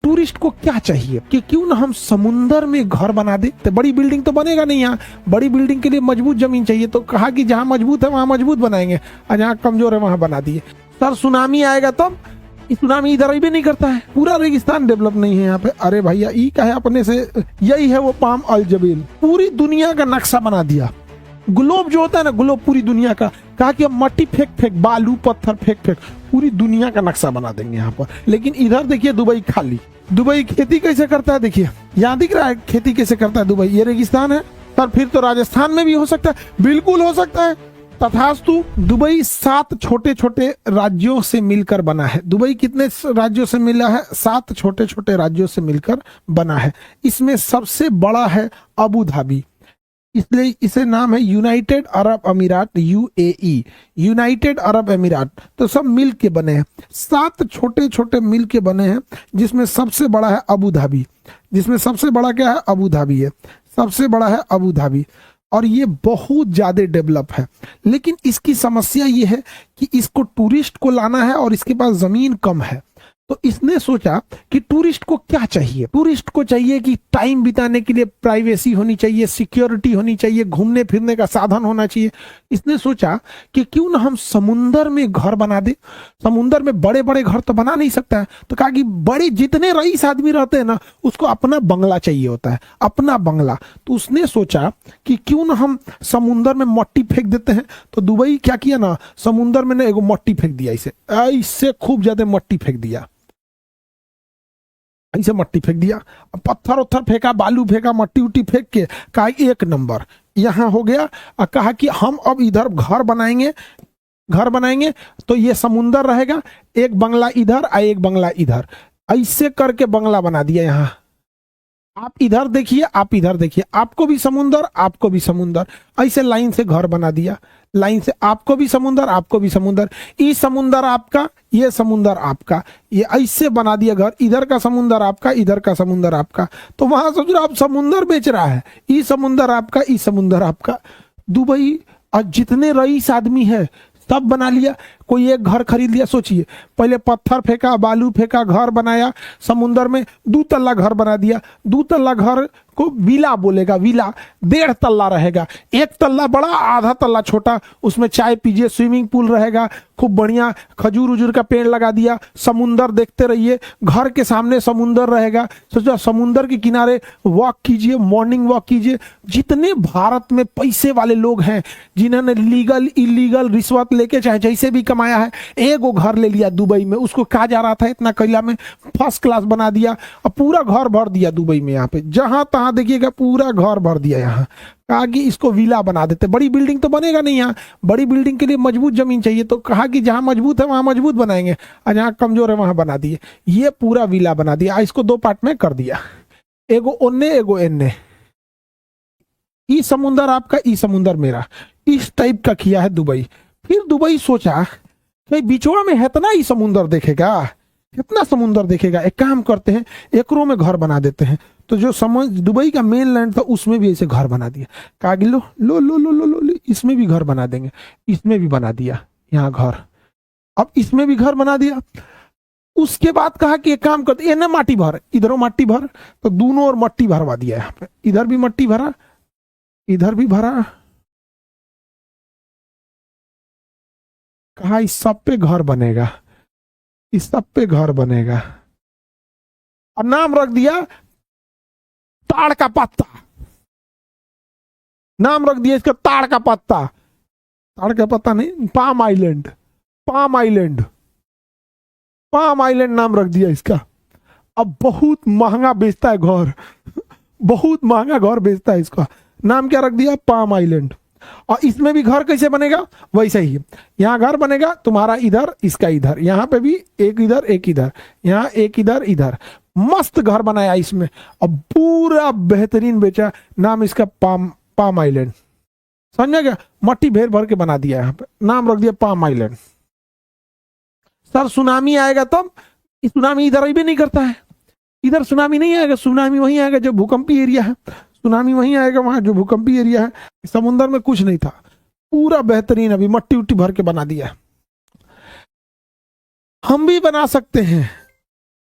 Tourist को क्या चाहिए कि क्यों ना हम समुंदर में घर बना दे। तो बड़ी बिल्डिंग तो बनेगा नहीं यहाँ, बड़ी बिल्डिंग के लिए मजबूत जमीन चाहिए, तो कहा कि जहाँ मजबूत है वहां मजबूत बनाएंगे और जहाँ कमजोर है वहां बना दिए। सर सुनामी आएगा तब, सुनामी इधर भी नहीं करता है, पूरा रेगिस्तान डेवलप नहीं है यहाँ पे। अरे भैया ई का है अपने से, यही है वो पाम अल जबील, पूरी दुनिया का नक्शा बना दिया। ग्लोब जो होता है ना, ग्लोब पूरी दुनिया का, कहा कि अब मट्टी फेंक फेंक, बालू पत्थर फेंक फेंक, पूरी दुनिया का नक्शा बना देंगे यहाँ पर। लेकिन इधर देखिए दुबई खाली। दुबई खेती कैसे करता है देखिए, यहाँ दिख रहा है खेती कैसे करता है दुबई, ये रेगिस्तान है। सर फिर तो राजस्थान में भी हो सकता है, बिल्कुल हो सकता है। तथास्तु दुबई 7 छोटे छोटे राज्यों से मिलकर बना है। दुबई कितने राज्यों से मिला है? 7 छोटे छोटे राज्यों से मिलकर बना है। इसमें सबसे बड़ा है अबू धाबी, इसलिए इसे नाम है यूनाइटेड अरब अमीरात, यूएई, यूनाइटेड अरब अमीरात। तो सब मिल के बने हैं, 7 छोटे छोटे मिल के बने हैं, जिसमें सबसे बड़ा है अबू धाबी। जिसमें सबसे बड़ा क्या है? अबू धाबी है, सबसे बड़ा है अबू धाबी। और ये बहुत ज्यादा डेवलप है, लेकिन इसकी समस्या ये है कि इसको टूरिस्ट को लाना है और इसके पास जमीन कम है। तो इसने सोचा कि टूरिस्ट को क्या चाहिए? टूरिस्ट को चाहिए कि टाइम बिताने के लिए प्राइवेसी होनी चाहिए, सिक्योरिटी होनी चाहिए, घूमने फिरने का साधन होना चाहिए। इसने सोचा कि क्यों ना हम समुंदर में घर बना दे। समुंदर में बड़े बड़े घर तो बना नहीं सकता है, तो कहा कि बड़े जितने रईस आदमी रहते हैं ना, उसको अपना बंगला चाहिए होता है, अपना बंगला। तो उसने सोचा कि क्यों ना हम समुंदर में मट्टी फेंक देते हैं। तो दुबई क्या किया ना, समुंदर में ना एगो मट्टी फेंक दिया, ऐसे खूब ज्यादा मट्टी फेंक दिया, ऐसे मट्टी फेंक दिया। पत्थर उत्थर फेंका, बालू फेंका, मट्टी उट्टी फेंक के कहा एक नंबर यहाँ हो गया। और कहा कि हम अब इधर घर बनाएंगे, घर बनाएंगे तो ये समुंदर रहेगा, एक बंगला इधर और एक बंगला इधर, ऐसे करके बंगला बना दिया। यहाँ आप इधर देखिए, आप इधर देखिए, आपको भी समुंदर, आपको भी समुंदर, ऐसे लाइन से घर बना दिया, लाइन से आपको भी समुंदर, आपको भी समुंदर, ये समुंदर आपका, ये समुंदर आपका, ये ऐसे बना दिया घर। इधर का समुंदर आपका, इधर का समुंदर आपका। तो वहां सोच रहा आप समुंदर बेच रहा है, ये समुंदर आपका, ये समुंदर आपका। दुबई और जितने रईस आदमी है सब बना लिया, कोई एक घर खरीद लिया। सोचिए, पहले पत्थर फेंका, बालू फेंका, घर बनाया, समुंदर में 2 तल्ला घर बना दिया। 2 तल्ला घर को विला बोलेगा, विला 1.5 तल्ला रहेगा, 1 तल्ला बड़ा, आधा तल्ला छोटा, उसमें चाय पीजिए, स्विमिंग पूल रहेगा, खूब बढ़िया खजूर उजूर का पेड़ लगा दिया, समुंदर देखते रहिए, घर के सामने समुंदर रहेगा। सोचो समुंदर के किनारे वॉक कीजिए, मॉर्निंग वॉक कीजिए। जितने भारत में पैसे वाले लोग हैं, जिन्होंने लीगल इलीगल रिश्वत लेके चाहे जैसे भी कमाया है, एगो घर ले लिया दुबई में, उसको कहा जा रहा था इतना कैला में फर्स्ट क्लास बना दिया और पूरा घर भर दिया दुबई में। यहाँ पे जहां तहां देखिएगा पूरा घर भर दिया। यहाँ कहा कि इसको विला बना देते, बड़ी बिल्डिंग तो बनेगा नहीं यहाँ, बड़ी बिल्डिंग के लिए मजबूत जमीन चाहिए, तो कहा कि जहां मजबूत है वहां मजबूत बनाएंगे और जहां कमजोर है वहां बना दिए। ये पूरा विला बना दिया, इसको 2 पार्ट में कर दिया, एगो ओन्ने एगो एन्ने, ई समुंदर आपका, ई समुंदर मेरा, इस टाइप का किया है दुबई। फिर दुबई सोचा कि बिचवा में है इतना ही समुंदर देखेगा, कितना समुंदर देखेगा, एक काम करते हैं एकरों में घर बना देते हैं। तो जो दुबई का मेन लैंड था उसमें भी ऐसे घर बना दिया। कहा कि लो लो लो लो लो लो, इसमें भी घर बना देंगे, इसमें भी बना दिया यहाँ घर, अब इसमें भी घर बना दिया। उसके बाद कहा कि एक काम करते, ना माटी भर, इधरों माटी भर, तो दोनों ओर मट्टी भरवा दिया। यहाँ पे इधर भी मट्टी भरा, इधर भी भरा। कहा इस सब पे घर बनेगा, इस सब पे घर बनेगा, और नाम रख दिया ताड़ का पत्ता। नाम रख दिया इसका ताड़ का पत्ता, ताड़ का पत्ता नहीं, palm island, palm island, palm island नाम रख दिया इसका। अब बहुत महंगा बेचता है घर, बहुत महंगा घर बेचता है इसका। नाम क्या रख दिया? Palm island. और इसमें भी घर कैसे बनेगा? वैसे ही यहाँ घर बनेगा तुम्हारा इधर, इसका इधर, यहाँ पे भी एक इधर एक इधर, यहाँ एक इधर इधर, मस्त घर बनाया इसमें। अब पूरा बेहतरीन बेचा, नाम इसका पाम आइलैंड। समझ में गया? मट्टी भेर भर के बना दिया, यहाँ पे नाम रख दिया पाम आइलैंड। सर सुनामी आएगा तब, सुनामी इधर भी नहीं करता है, इधर सुनामी नहीं आएगा, सुनामी वहीं आएगा जो भूकंपी एरिया है, सुनामी वहीं आएगा वहां जो भूकंपी एरिया है। समुद्र में कुछ नहीं था, पूरा बेहतरीन अभी मट्टी उट्टी भर के बना दिया। हम भी बना सकते हैं,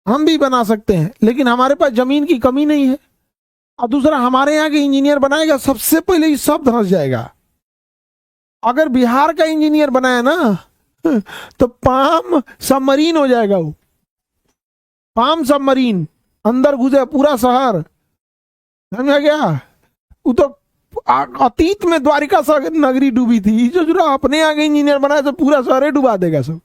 हम भी बना सकते हैं, लेकिन हमारे पास जमीन की कमी नहीं है। और दूसरा, हमारे यहाँ के इंजीनियर बनाएगा सबसे पहले ये सब धंस जाएगा। अगर बिहार का इंजीनियर बनाया ना तो पाम सबमरीन हो जाएगा। वो पाम सबमरीन अंदर घुसे पूरा शहर, समझा गया? वो तो अतीत में द्वारिका नगरी डूबी थी, जो अपने आगे इंजीनियर बनाया तो पूरा शहर डुबा देगा सब,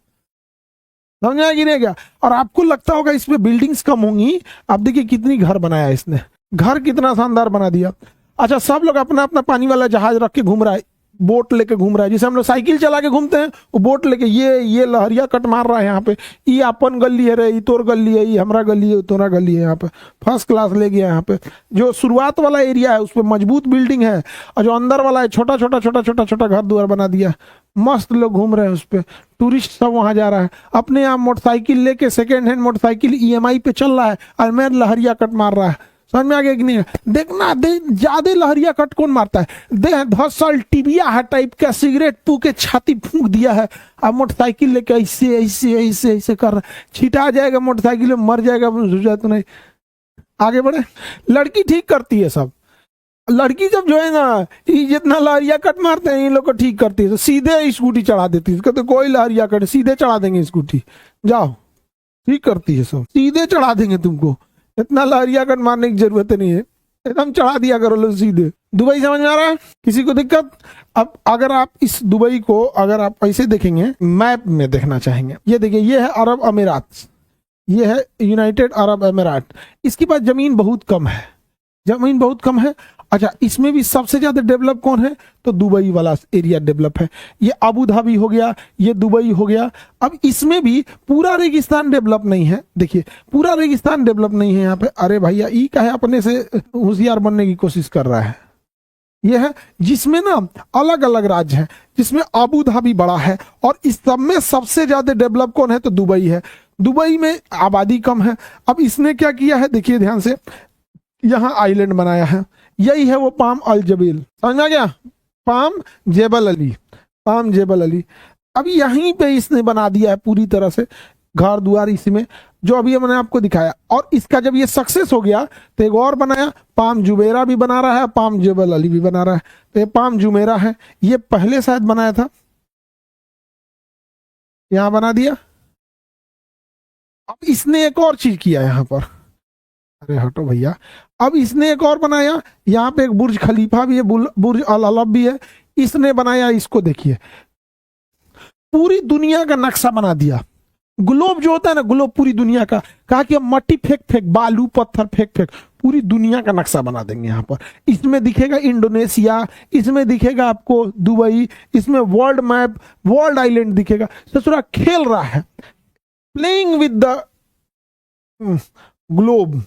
समझा कि नहीं? क्या और आपको लगता होगा इसमें बिल्डिंग्स कम होंगी, आप देखिए कितनी घर बनाया इसने, घर कितना शानदार बना दिया। अच्छा, सब लोग अपना अपना पानी वाला जहाज रख के घूम रहा है, बोट लेके घूम रहा है, जैसे हम लोग साइकिल चला के घूमते हैं, वो बोट लेके ये लहरिया कट मार रहा है यहाँ पे, ये अपन गली है रे, ये तोर गली है, ये हमारा गली है, तोरा गली है। यहाँ पे फर्स्ट क्लास ले गया। यहाँ पे जो शुरुआत वाला एरिया है उस पर मजबूत बिल्डिंग है, और जो अंदर वाला है छोटा छोटा छोटा छोटा छोटा घर द्वार बना दिया। मस्त लोग घूम रहे हैं उस पर, टूरिस्ट सब वहां जा रहा है। अपने यहाँ मोटरसाइकिल लेके सेकेंड हैंड मोटरसाइकिल EMI पे चल रहा है, और मैं लहरिया कट मार रहा है। समझ में आ गया कि नहीं? देखना ज्यादा लहरिया कट कौन मारता है? 10 साल टिबिया है टाइप का, सिगरेट पू के छाती फूंक दिया है, अब मोटरसाइकिल लेके ऐसे ऐसे ऐसे ऐसे कर रहा है, छिटा जाएगा मोटरसाइकिल में, मर जाएगा तो नहीं। आगे बढ़े। लड़की ठीक करती है सब। लड़की जब जो है ना, ये जितना लहरिया कट मारते हैं इन लोग को ठीक करती है, तो सीधे स्कूटी चढ़ा देती है। कहते कोई लहरिया कट, सीधे चढ़ा देंगे स्कूटी, जाओ। ठीक करती है सब, सीधे चढ़ा देंगे तुमको, इतना लहरिया कट मारने की जरूरत नहीं है, एकदम चढ़ा दिया करो लोग सीधे। दुबई समझ में आ रहा है? किसी को दिक्कत? अब अगर आप इस दुबई को अगर आप ऐसे देखेंगे, मैप में देखना चाहेंगे, ये देखिए, ये है अरब अमीरात, ये है यूनाइटेड अरब अमीरात। इसके पास जमीन बहुत कम है, जमीन बहुत कम है। अच्छा, इसमें भी सबसे ज्यादा डेवलप कौन है? तो दुबई वाला एरिया डेवलप है। ये अबू धाबी हो गया, ये दुबई हो गया। अब इसमें भी पूरा रेगिस्तान डेवलप नहीं है। देखिए, पूरा रेगिस्तान डेवलप नहीं है यहाँ पे। अरे भैया, ई का है अपने से होशियार बनने की कोशिश कर रहा है। यह है जिसमें ना अलग अलग राज्य हैं, जिसमें अबू धाबी बड़ा है, और इस सब में सबसे ज्यादा डेवलप कौन है? तो दुबई है। दुबई में आबादी कम है। अब इसने क्या किया है, देखिए ध्यान से, यहाँ आइलैंड बनाया है, यही है वो पाम अल जबील, समझ में आ गया? Palm Jebel Ali, Palm Jebel Ali. अब यहीं पे इसने बना दिया है पूरी तरह से घर द्वार इसी में, जो अभी मैंने आपको दिखाया। और इसका जब ये सक्सेस हो गया तो एक और बनाया, पाम जुमेरा भी बना रहा है, पाम जेबल अली भी बना रहा है। तो ये पाम जुमेरा है, ये पहले शायद बनाया था, यहां बना दिया। अब इसने एक और चीज किया यहाँ पर, अरे हटो भैया। अब इसने एक और बनाया, यहाँ पे एक बुर्ज खलीफा भी है, बुर्ज अल अरब भी है, इसने बनाया। इसको देखिए, पूरी दुनिया का नक्शा बना दिया। ग्लोब जो होता है ना, ग्लोब पूरी दुनिया का, कहा कि हम मट्टी फेंक फेंक, बालू पत्थर फेंक फेंक पूरी दुनिया का नक्शा बना देंगे यहाँ पर। इसमें दिखेगा इंडोनेशिया, इसमें दिखेगा आपको दुबई, इसमें वर्ल्ड मैप, वर्ल्ड आइलैंड दिखेगा। ससुरा खेल रहा है, प्लेइंग विद द ग्लोब।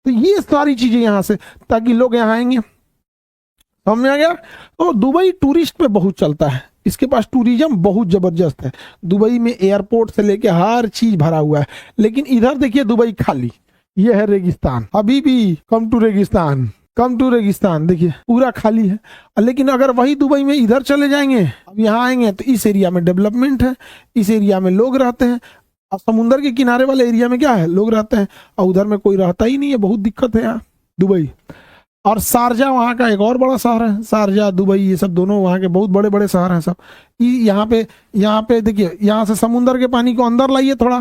तो ये सारी चीजें यहां से, ताकि लोग यहाँ आएंगे। समझ में आ गया? तो दुबई टूरिस्ट पे बहुत चलता है, इसके पास टूरिज्म बहुत जबरदस्त है। दुबई में एयरपोर्ट से लेके हर चीज भरा हुआ है। लेकिन इधर देखिए दुबई खाली, ये है रेगिस्तान। अभी भी कम टू रेगिस्तान, कम टू रेगिस्तान, देखिए पूरा खाली है। लेकिन अगर वही दुबई में इधर चले जाएंगे, अब यहाँ आएंगे तो इस एरिया में डेवलपमेंट है, इस एरिया में लोग रहते हैं। और समुद्र के किनारे वाले एरिया में क्या है, लोग रहते हैं, और उधर में कोई रहता ही नहीं है। बहुत दिक्कत है यहाँ दुबई। और शारजा वहाँ का एक और बड़ा शहर है, शारजा दुबई ये सब दोनों वहाँ के बहुत बड़े बड़े शहर हैं सब। यहाँ पे देखिए, यहाँ से समुद्र के पानी को अंदर लाइए थोड़ा,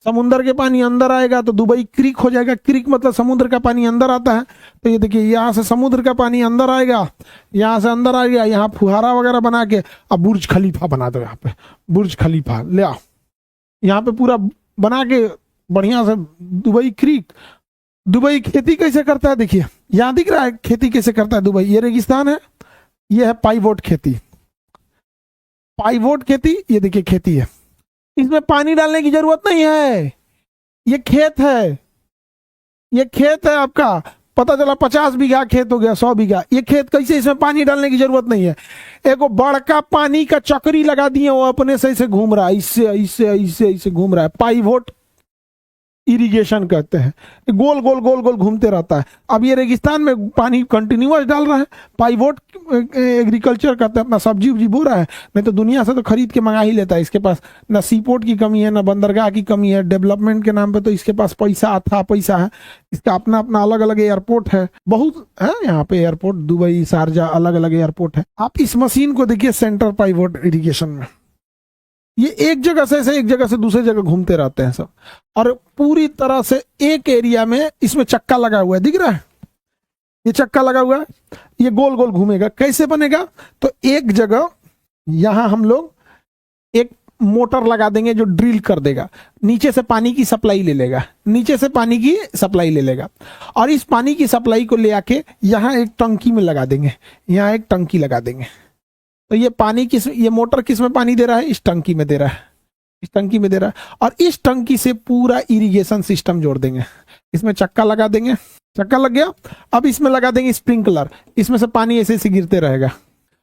समुद्र के पानी अंदर आएगा तो दुबई क्रीक हो जाएगा। क्रीक मतलब समुद्र का पानी अंदर आता है। तो ये देखिए, यहाँ से समुद्र का पानी अंदर आएगा, यहाँ से अंदर आ गया, यहाँ फुहारा वगैरह बना के अब बुर्ज खलीफा बना दो। यहाँ पे बुर्ज खलीफा ले आओ, यहाँ पे पूरा बना के बढ़िया से। दुबई क्रीक, दुबई खेती कैसे करता है देखिए, यहाँ दिख रहा है खेती कैसे करता है दुबई। ये रेगिस्तान है, ये है पाइवोट खेती, पाइवोट खेती। ये देखिए खेती है, इसमें पानी डालने की जरूरत नहीं है, ये खेत है, ये खेत है आपका। पता चला 50 बीघा खेत हो गया, 100 बीघा। ये खेत कैसे, इसमें पानी डालने की जरूरत नहीं है। एक बड़का पानी का चक्री लगा दिए, वो अपने से ऐसे घूम रहा है, इससे ऐसे ऐसे ऐसे घूम रहा है। पाइवोट इरिगेशन कहते हैं। गोल गोल गोल गोल घूमते रहता है। अब ये रेगिस्तान में पानी कंटिन्यूअस डाल रहा है, पाइवोट एग्रीकल्चर कहते हैं, अपना सब्जी उब्जी बो रहा है, नहीं तो दुनिया से तो खरीद के मंगा ही लेता है। इसके पास ना सीपोर्ट की कमी है, ना बंदरगाह की कमी है, डेवलपमेंट के नाम पे तो इसके पास पैसा अथाह पैसा है। इसका अपना अपना अलग अलग एयरपोर्ट है, बहुत है यहाँ पे एयरपोर्ट, दुबई शारजा अलग अलग एयरपोर्ट है। आप इस मशीन को देखिए सेंटर पाइवोट इरिगेशन में, ये एक जगह से एक जगह से दूसरी जगह घूमते रहते हैं सब, और पूरी तरह से एक एरिया में इसमें चक्का लगा हुआ है, दिख रहा है ये चक्का लगा हुआ है, ये गोल गोल घूमेगा। कैसे बनेगा? तो एक जगह यहां हम लोग एक मोटर लगा देंगे जो ड्रिल कर देगा, नीचे से पानी की सप्लाई ले लेगा, नीचे से पानी की सप्लाई ले लेगा, और इस पानी की सप्लाई को ले आके यहाँ एक टंकी में लगा देंगे, यहाँ एक टंकी लगा देंगे। तो ये पानी ये मोटर किस में पानी दे रहा है? इस टंकी में दे रहा है, इस टंकी में दे रहा है, और इस टंकी से पूरा इरिगेशन सिस्टम जोड़ देंगे। इसमें चक्का लगा देंगे, चक्का लग गया। अब इसमें लगा देंगे स्प्रिंकलर, इसमें से पानी ऐसे ऐसे गिरते रहेगा,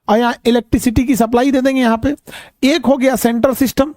और यहाँ इलेक्ट्रिसिटी की सप्लाई दे देंगे। यहाँ पे एक हो गया सेंटर सिस्टम।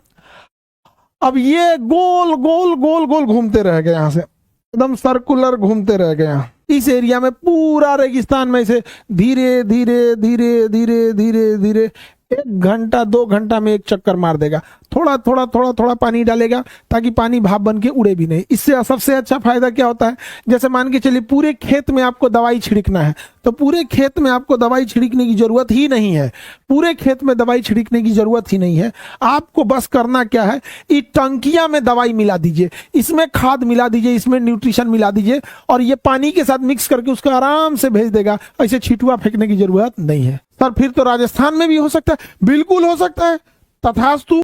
अब ये गोल गोल गोल गोल घूमते रह गए, यहाँ से एकदम सर्कुलर घूमते रह गए। यहाँ इस एरिया में पूरा रेगिस्तान में से धीरे धीरे धीरे धीरे धीरे धीरे 1 घंटा 2 घंटा में एक चक्कर मार देगा, थोड़ा थोड़ा थोड़ा थोड़ा पानी डालेगा ताकि पानी भाप बन के उड़े भी नहीं। इससे सबसे अच्छा फायदा क्या होता है? जैसे मान के चलिए पूरे खेत में आपको दवाई छिड़कना है, तो पूरे खेत में आपको दवाई छिड़कने की जरूरत ही नहीं है, पूरे खेत में दवाई छिड़कने की जरूरत ही नहीं है। आपको बस करना क्या है, इस टंकिया में दवाई मिला दीजिए, इसमें खाद मिला दीजिए, इसमें न्यूट्रिशन मिला दीजिए, और ये पानी के साथ मिक्स करके उसको आराम से भेज देगा। ऐसे छिटुआ फेंकने की जरूरत नहीं है। सर फिर तो राजस्थान में भी हो सकता है? बिल्कुल हो सकता है, तथास्तु।